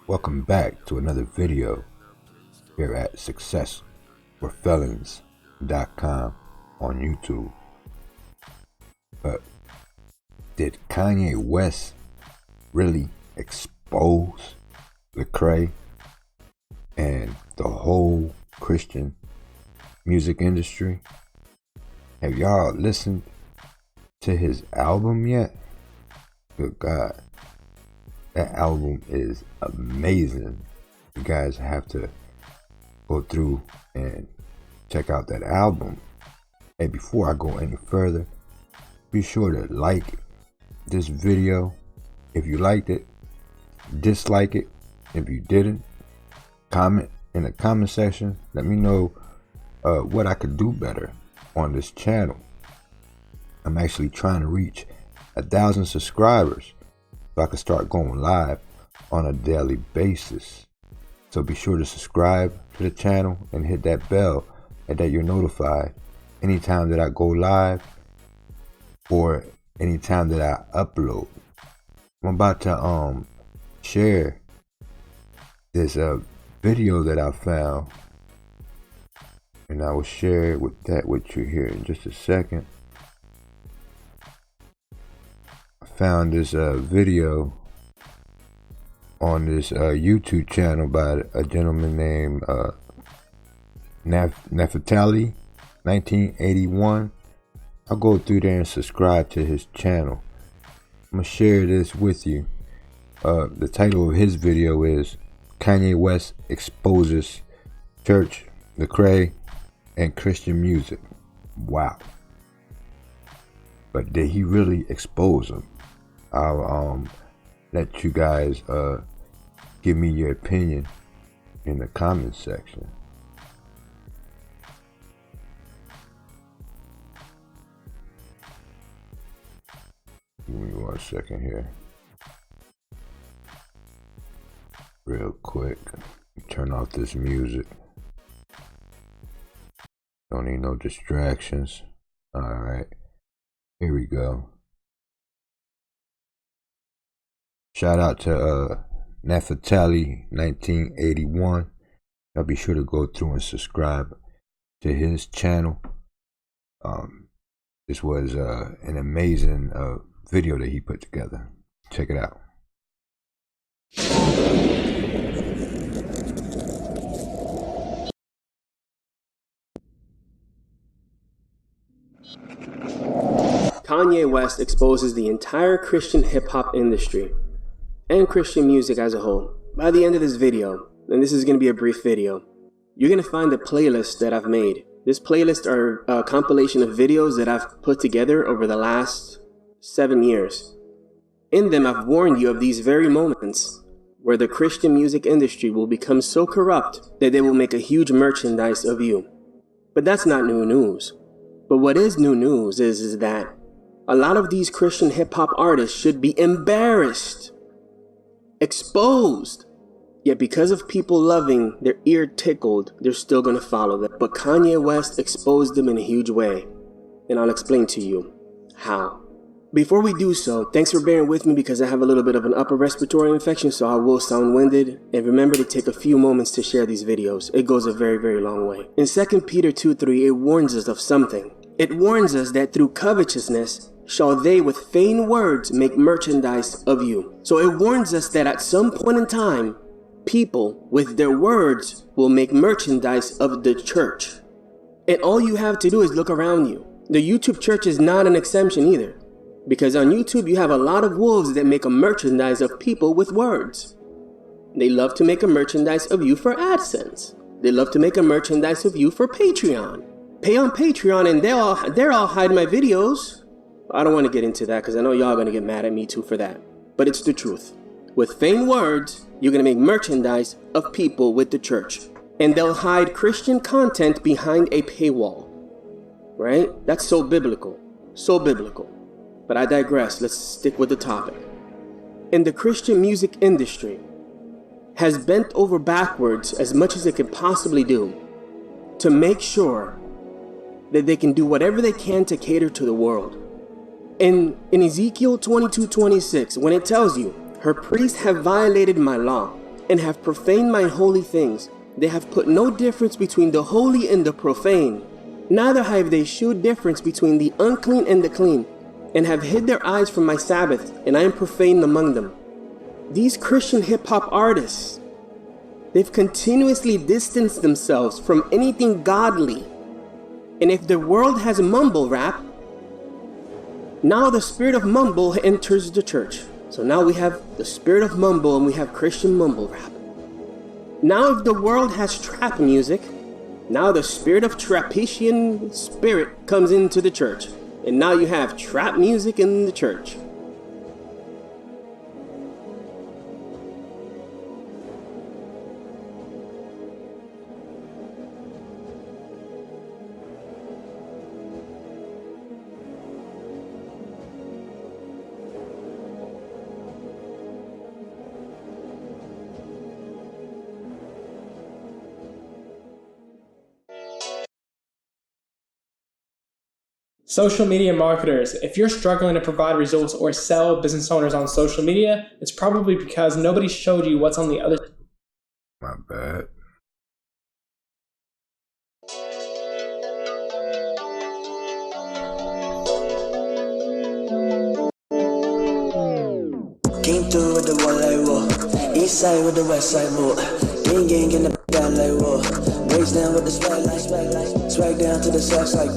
Welcome back to another video here at successforfelons.com on YouTube. But did Kanye West really expose Lecrae and the whole Christian music industry? Have y'all listened to his album yet? Good God. That album is amazing. You guys have to go through and check out that album. And before I go any further, be sure to like this video if you liked it, dislike it if you didn't, comment in the comment section. Let me know what I could do better on this channel. I'm actually trying to reach 1,000 subscribers so I can start going live on a daily basis. So be sure to subscribe to the channel and hit that bell and that you're notified anytime that I go live or anytime that I upload. I'm about to share this video that I found, and I will share with you here in just a second. Found this video on this YouTube channel by a gentleman named Nefertali 1981. I'll go through there and subscribe to his channel. I'm gonna share this with you. The title of his video is Kanye West Exposes Church, Lecrae, and Christian Music. Wow. But did he really expose them? I'll let you guys give me your opinion in the comment section. Give me 1 second here. Real quick. Turn off this music. Don't need no distractions. Alright. Here we go. Shout out to Nefertali 1981. I'll be sure to go through and subscribe to his channel. This was an amazing video that he put together. Check it out. Kanye West exposes the entire Christian hip-hop industry and Christian music as a whole. By the end of this video, and this is going to be a brief video, you're going to find the playlist that I've made. This playlist are a compilation of videos that I've put together over the last 7 years. In them, I've warned you of these very moments where the Christian music industry will become so corrupt that they will make a huge merchandise of you. But that's not new news. But what is new news is that a lot of these Christian hip-hop artists should be embarrassed, exposed. Yet because of people loving their ear tickled, they're still going to follow them. But Kanye West exposed them in a huge way. And I'll explain to you how. Before we do so, thanks for bearing with me because I have a little bit of an upper respiratory infection, so I will sound winded. And remember to take a few moments to share these videos. It goes a very, very long way. In 2 Peter 2:3, it warns us of something. It warns us that through covetousness shall they with vain words make merchandise of you. So it warns us that at some point in time, people with their words will make merchandise of the church. And all you have to do is look around you. The YouTube church is not an exception either. Because on YouTube you have a lot of wolves that make a merchandise of people with words. They love to make a merchandise of you for AdSense. They love to make a merchandise of you for Patreon. Pay on Patreon and they'll all hide my videos. I don't want to get into that because I know y'all going to get mad at me too for that. But it's the truth. With vain words, you're going to make merchandise of people with the church. And they'll hide Christian content behind a paywall. Right? That's so biblical. So biblical. But I digress. Let's stick with the topic. And the Christian music industry has bent over backwards as much as it can possibly do to make sure that they can do whatever they can to cater to the world. In Ezekiel 22:26, when it tells you, her priests have violated my law, and have profaned my holy things. They have put no difference between the holy and the profane. Neither have they shewed difference between the unclean and the clean, and have hid their eyes from my Sabbath, and I am profane among them. These Christian hip-hop artists, they've continuously distanced themselves from anything godly. And if the world has mumble rap, now the spirit of mumble enters the church. So now we have the spirit of mumble and we have Christian mumble rap. Now if the world has trap music, now the spirit of Trappist spirit comes into the church. And now you have trap music in the church. Social media marketers, if you're struggling to provide results or sell business owners on social media, it's probably because nobody showed you what's on the other. My bad. Came through with the one like whoa. East side with the west side more. Gang in the back like whoa. Raise down with the swag like swag down to the socks like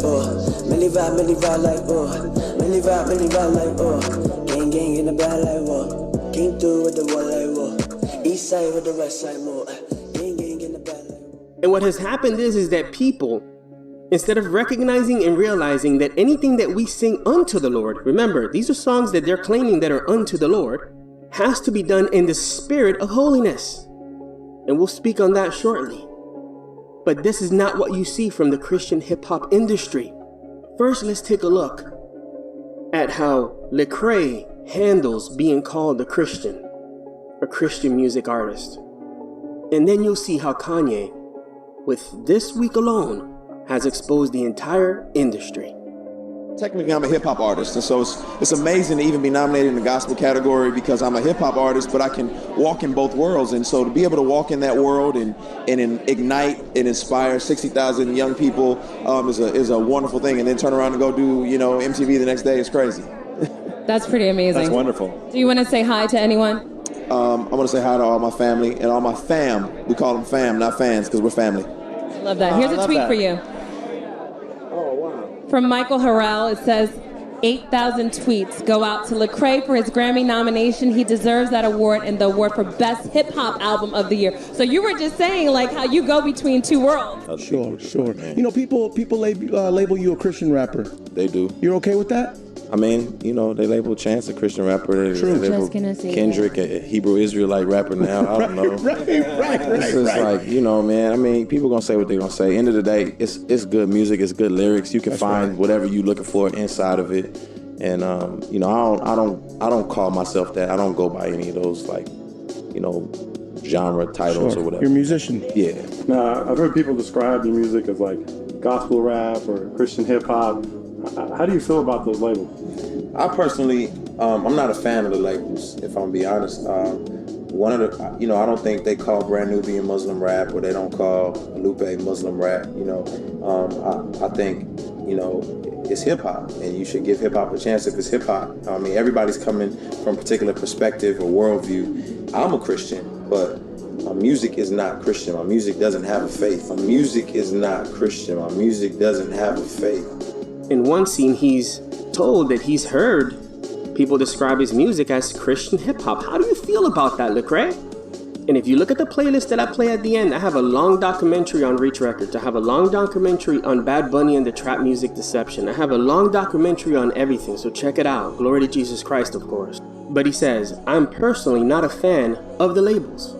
Millie vibe like Millie vibe like Gang in the back like whoa. Came through with the one like whoa. East side with the west side more. Gang in the back like whoa. And what has happened is that people, instead of recognizing and realizing that anything that we sing unto the Lord, remember, these are songs that they're claiming that are unto the Lord, has to be done in the spirit of holiness. And we'll speak on that shortly. But this is not what you see from the Christian hip-hop industry. First, let's take a look at how Lecrae handles being called a Christian music artist. And then you'll see how Kanye, with this week alone, has exposed the entire industry. Technically, I'm a hip-hop artist, and so it's amazing to even be nominated in the gospel category because I'm a hip-hop artist, but I can walk in both worlds. And so to be able to walk in that world and ignite and inspire 60,000 young people is a wonderful thing. And then turn around and go do, MTV the next day is crazy. That's pretty amazing. That's wonderful. Do you want to say hi to anyone? I want to say hi to all my family and all my fam. We call them fam, not fans, because we're family. I love that. Here's a tweet for you. From Michael Harrell, it says, 8,000 tweets go out to Lecrae for his Grammy nomination. He deserves that award and the award for Best Hip Hop Album of the Year. So you were just saying like how you go between two worlds. Sure. People label you a Christian rapper. They do. You're okay with that? I mean, they label Chance a Christian rapper. They label Kendrick a Hebrew Israelite rapper now. I don't know. Right. It's just like, man, I mean, people gonna say what they're gonna say. End of the day, it's good music, it's good lyrics. You can find whatever you're looking for inside of it. And I don't call myself that. I don't go by any of those genre titles or whatever. You're a musician. Yeah. Now, I've heard people describe your music as like gospel rap or Christian hip hop. How do you feel about those labels? I personally, I'm not a fan of the labels, if I'm gonna be honest. One of the, I don't think they call Brand Nubian Muslim rap, or they don't call Lupe Muslim rap. I think, it's hip hop, and you should give hip hop a chance if it's hip hop. I mean, everybody's coming from a particular perspective or worldview. I'm a Christian, but my music is not Christian. My music doesn't have a faith. My music is not Christian. My music doesn't have a faith. In one scene, he's told that he's heard people describe his music as Christian hip-hop. How do you feel about that, Lecrae? And if you look at the playlist that I play at the end, I have a long documentary on Reach Records. I have a long documentary on Bad Bunny and the trap music deception. I have a long documentary on everything, so check it out. Glory to Jesus Christ, of course. But he says, I'm personally not a fan of the labels.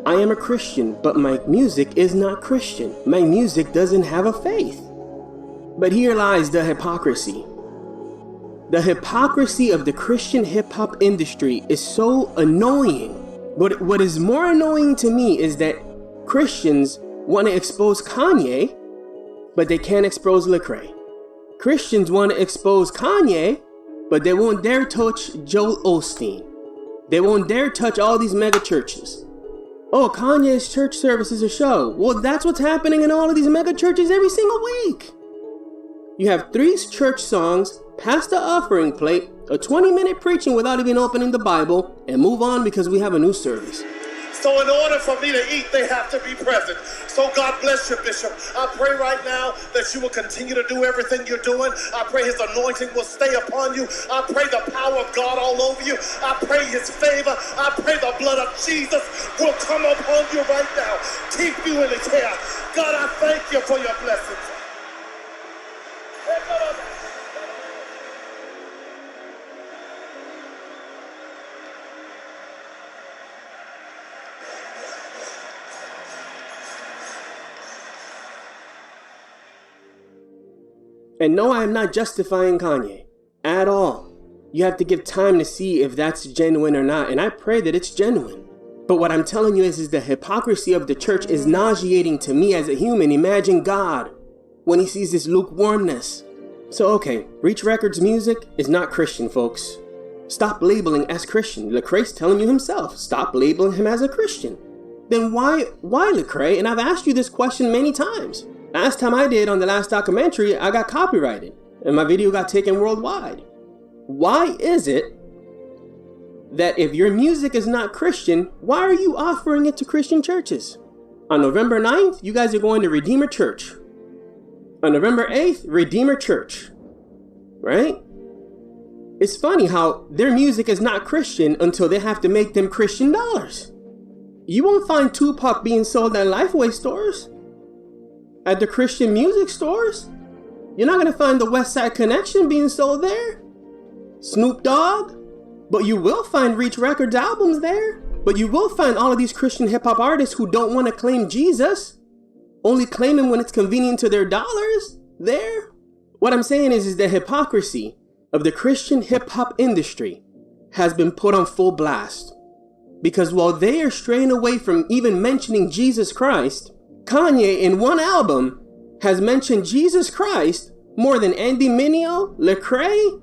I am a Christian, but my music is not Christian. My music doesn't have a faith. But here lies the hypocrisy. The hypocrisy of the Christian hip-hop industry is so annoying. What is more annoying to me is that Christians want to expose Kanye, but they can't expose Lecrae. Christians want to expose Kanye, but they won't dare touch Joel Osteen. They won't dare touch all these mega churches. oh, Kanye's church service is a show. Well, that's what's happening in all of these mega churches every single week. You have 3 church songs, pass the offering plate, a 20-minute preaching without even opening the Bible, and move on because we have a new service. So in order for me to eat, they have to be present. So God bless you, Bishop. I pray right now that you will continue to do everything you're doing. I pray his anointing will stay upon you. I pray the power of God all over you. I pray his favor. I pray the blood of Jesus will come upon you right now. Keep you in his care. God, I thank you for your blessings. And no, I am not justifying Kanye at all. You have to give time to see if that's genuine or not, and I pray that it's genuine. But what I'm telling you is the hypocrisy of the church is nauseating to me as a human. Imagine God when he sees this lukewarmness. So okay, Reach Records music is not Christian, folks. Stop labeling as Christian. Lecrae's telling you himself, stop labeling him as a Christian. Then why Lecrae? And I've asked you this question many times. Last time I did on the last documentary, I got copyrighted and my video got taken worldwide. Why is it that if your music is not Christian, why are you offering it to Christian churches? On November 9th, you guys are going to Redeemer Church. On November 8th, Redeemer Church. Right? It's funny how their music is not Christian until they have to make them Christian dollars. You won't find Tupac being sold at Lifeway stores. At the Christian music stores. You're not going to find the West Side Connection being sold there. Snoop Dogg. But you will find Reach Records albums there. But you will find all of these Christian hip-hop artists who don't want to claim Jesus. Only claim him when it's convenient to their dollars there. What I'm saying is the hypocrisy of the Christian hip-hop industry has been put on full blast. Because while they are straying away from even mentioning Jesus Christ, Kanye in one album has mentioned Jesus Christ more than Andy Mineo, Lecrae,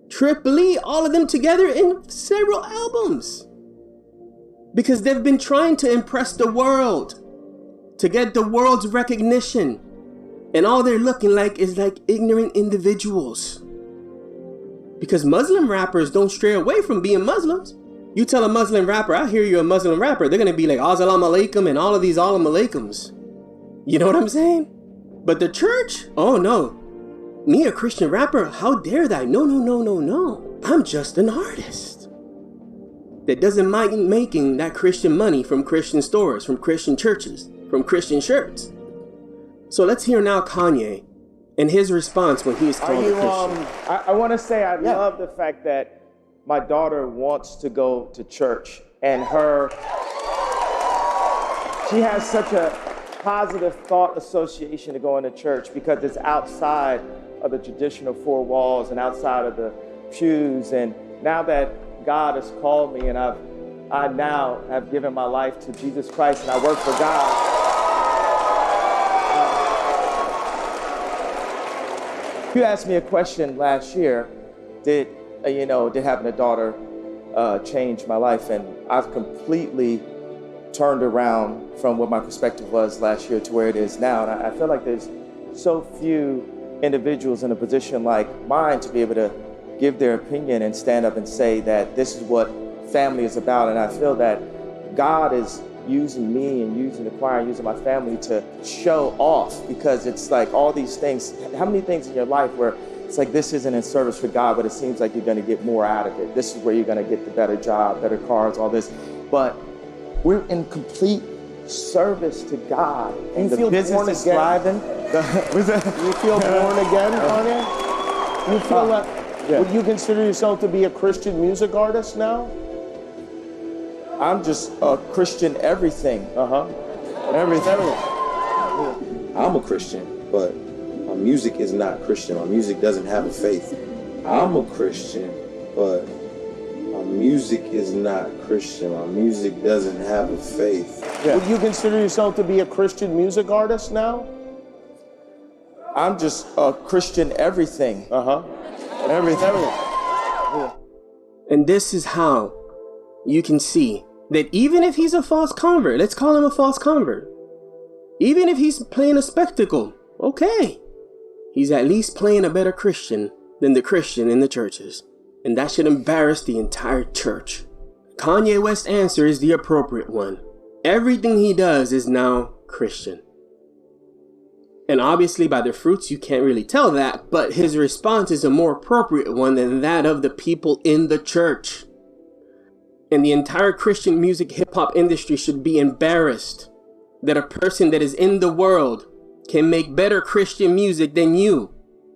Trip Lee, all of them together in several albums. Because they've been trying to impress the world, to get the world's recognition. And all they're looking like is like ignorant individuals. Because Muslim rappers don't stray away from being Muslims. You tell a Muslim rapper, I hear you're a Muslim rapper, they're going to be like, Assalamu alaikum and all of these Alam alaikums. You know what I'm saying? But the church? Oh no. Me, a Christian rapper? How dare that? No. I'm just an artist that doesn't mind making that Christian money from Christian stores, from Christian churches, from Christian shirts. So let's hear now Kanye and his response when he is called a Christian. I want to say I love the fact that my daughter wants to go to church, and she has such a positive thought association to going to church because it's outside of the traditional 4 walls and outside of the pews. And now that God has called me and I now have given my life to Jesus Christ and I work for God. You asked me a question last year, did having a daughter change my life? And I've completely turned around from what my perspective was last year to where it is now. And I feel like there's so few individuals in a position like mine to be able to give their opinion and stand up and say that this is what family is about. And I feel that God is using me and using the choir and using my family to show off, because it's like all these things. How many things in your life where it's like this isn't in service for God, but it seems like you're going to get more out of it. This is where you're going to get the better job, better cars, all this. But we're in complete service to God. And the business is thriving. You feel born again, Kanye? You feel like, would you consider yourself to be a Christian music artist now? I'm just a Christian everything. Everything. I'm a Christian, but my music is not Christian. My music doesn't have a faith. I'm a Christian, but my music is not Christian. My music doesn't have a faith. Would you consider yourself to be a Christian music artist now? I'm just a Christian everything. Everything. And this is how you can see that even if he's a false convert, let's call him a false convert, even if he's playing a spectacle, okay, he's at least playing a better Christian than the Christian in the churches. And that should embarrass the entire church. Kanye West's answer is the appropriate one. Everything he does is now Christian. And obviously by their fruits you can't really tell that, but his response is a more appropriate one than that of the people in the church. And the entire Christian music hip-hop industry should be embarrassed that a person that is in the world can make better Christian music than you.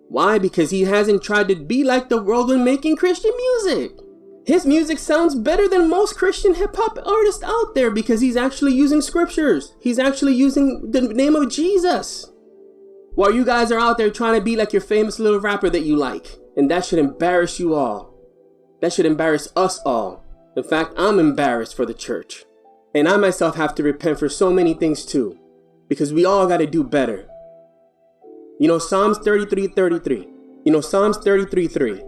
Why? Because he hasn't tried to be like the world when making Christian music. His music sounds better than most Christian hip-hop artists out there because he's actually using scriptures. He's actually using the name of Jesus. While you guys are out there trying to be like your famous little rapper that you like. And that should embarrass you all. That should embarrass us all. In fact, I'm embarrassed for the church. And I myself have to repent for so many things too. Because we all got to do better. You know, Psalms 33:33. You know, Psalms 33:3.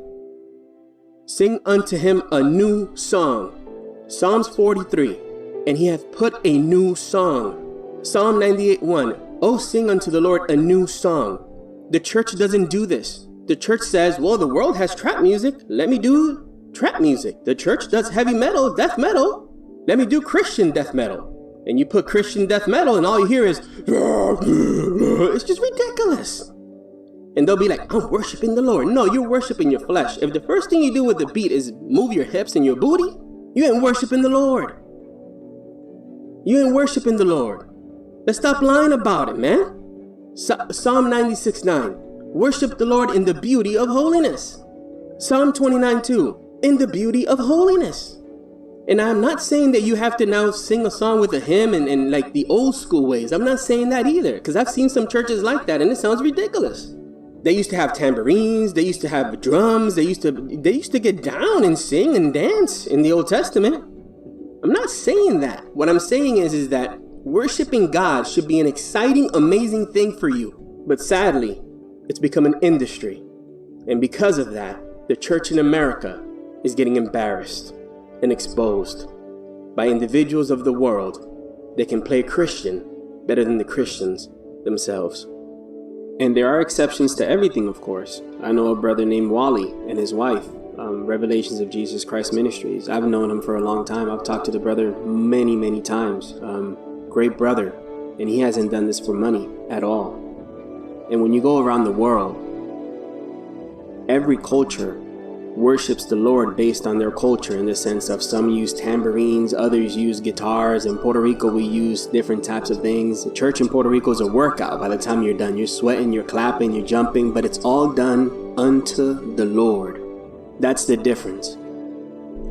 Sing unto him a new song. Psalms 43. And he hath put a new song. Psalm 98:1. Oh, sing unto the Lord a new song. The church doesn't do this. The church says, well, the world has trap music. Let me do trap music. The church does heavy metal, death metal. Let me do Christian death metal. And you put Christian death metal and all you hear is, it's just ridiculous. And they'll be like, I'm worshiping the Lord. No, you're worshiping your flesh. If the first thing you do with the beat is move your hips and your booty, you ain't worshiping the Lord. You ain't worshiping the Lord. Let's stop lying about it, man. Psalm 96:9. Worship the Lord in the beauty of holiness. Psalm 29:2. In the beauty of holiness. And I'm not saying that you have to now sing a song with a hymn and like the old school ways. I'm not saying that either. Because I've seen some churches like that and it sounds ridiculous. They used to have tambourines. They used to have drums. They used to get down and sing and dance in the Old Testament. I'm not saying that. What I'm saying is that worshiping God should be an exciting, amazing thing for you. But sadly, it's become an industry. And because of that, the church in America is getting embarrassed and exposed by individuals of the world that can play Christian better than the Christians themselves. And there are exceptions to everything, of course. I know a brother named Wally and his wife, Revelations of Jesus Christ Ministries. I've known him for a long time. I've talked to the brother many, many times. Great brother. And he hasn't done this for money at all. And when you go around the world, every culture worships the Lord based on their culture, in the sense of some use tambourines, others use guitars. In Puerto Rico, we use different types of things. The church in Puerto Rico is a workout. By the time you're done, you're sweating, you're clapping, you're jumping, but it's all done unto the Lord. That's the difference.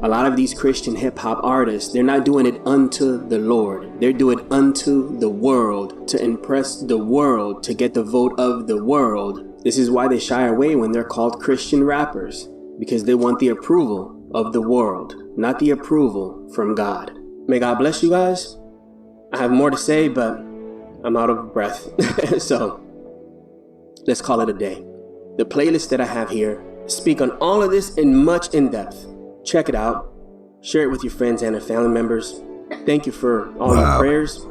A lot of these Christian hip-hop artists, they're not doing it unto the Lord. They're doing it unto the world, to impress the world, to get the vote of the world. This is why they shy away when they're called Christian rappers. Because they want the approval of the world, not the approval from God. May God bless you guys. I have more to say, but I'm out of breath. So let's call it a day. The playlist that I have here speak on all of this in much in depth. Check it out. Share it with your friends and family members. Thank you for all your prayers.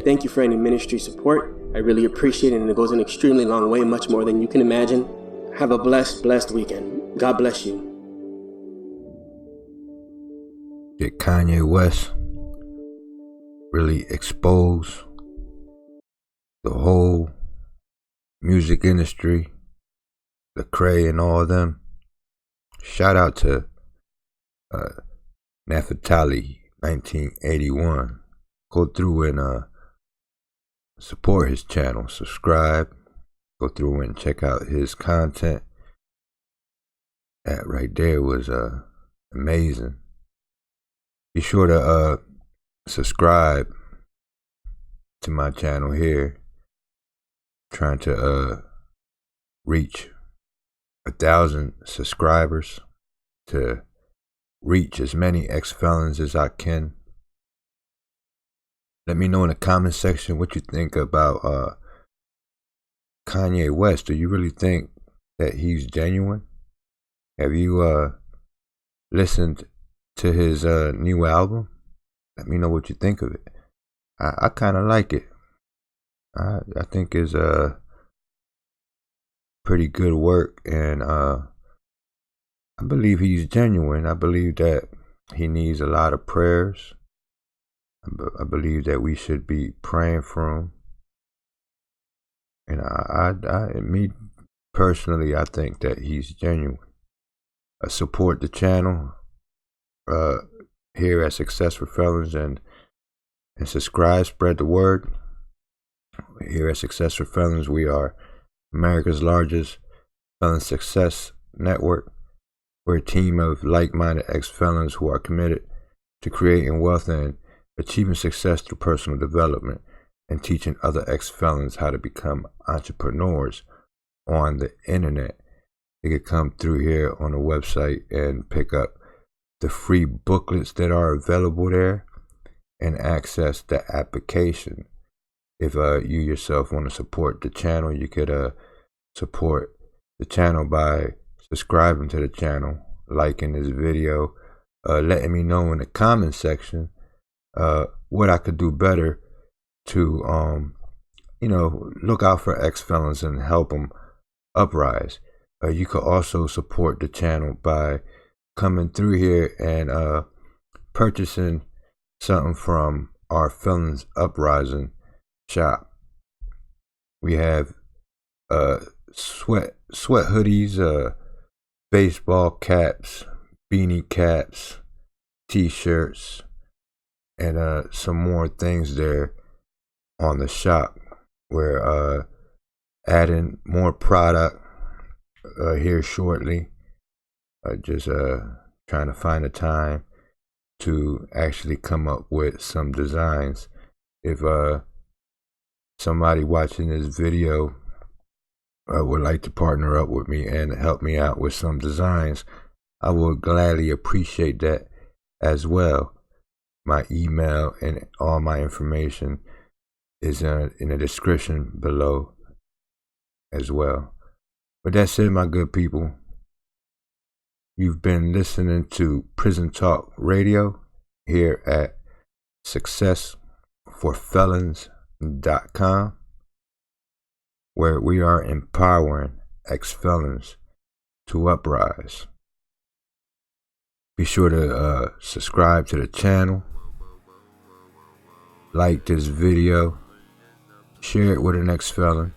Thank you for any ministry support. I really appreciate it, and it goes an extremely long way, much more than you can imagine. Have a blessed weekend. God bless you. Did Kanye West really expose the whole music industry, Lecrae and all of them? Shout out to Nefertali 1981. Go through and support his channel, subscribe, go through and check out his content. That right there was amazing. Be sure to subscribe to my channel here. Trying to reach 1,000 subscribers, to reach as many ex-felons as I can. Let me know in the comment section what you think about Kanye West. Do you really think that he's genuine? Have you listened to his new album? Let me know what you think of it. I kind of like it. I think it's pretty good work, and I believe he's genuine. I believe that he needs a lot of prayers. I believe that we should be praying for him. And me personally, I think that he's genuine. Support the channel here at Success for Felons, and subscribe, spread the word. Here at Success for Felons, we are America's largest felon success network. We're a team of like-minded ex-felons who are committed to creating wealth and achieving success through personal development and teaching other ex-felons how to become entrepreneurs on the internet. You can come through here on the website and pick up the free booklets that are available there and access the application. If you yourself want to support the channel, you could support the channel by subscribing to the channel, liking this video, letting me know in the comment section what I could do better to look out for ex-felons and help them uprise. You could also support the channel by coming through here and purchasing something from our Felons Uprising shop. We have sweat hoodies, baseball caps, beanie caps, t-shirts, and some more things there on the shop. We're adding more product here shortly. Just trying to find a time to actually come up with some designs. If somebody watching this video would like to partner up with me and help me out with some designs, I would gladly appreciate that as well. My email and all my information is in the description below as well. But that's it, my good people. You've been listening to Prison Talk Radio here at successforfelons.com, where we are empowering ex-felons to uprise. Be sure to subscribe to the channel, like this video, share it with an ex-felon,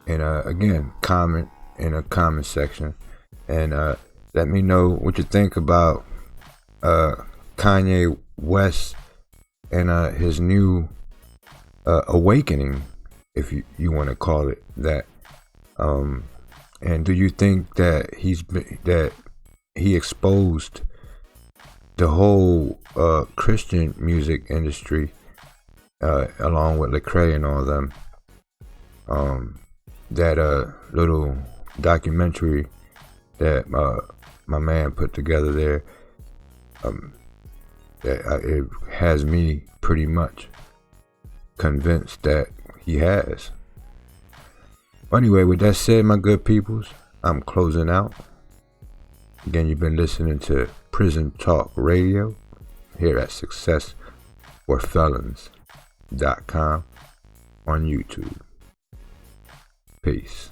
and again, comment in the comment section, and let me know what you think about Kanye West and his new awakening, if you want to call it that. And do you think that he exposed the whole Christian music industry, along with Lecrae and all them? That little documentary that my man put together there, it has me pretty much convinced that he has. Anyway, with that said, my good peoples, I'm closing out. Again, you've been listening to Prison Talk Radio here at successforfelons.com on YouTube. Peace.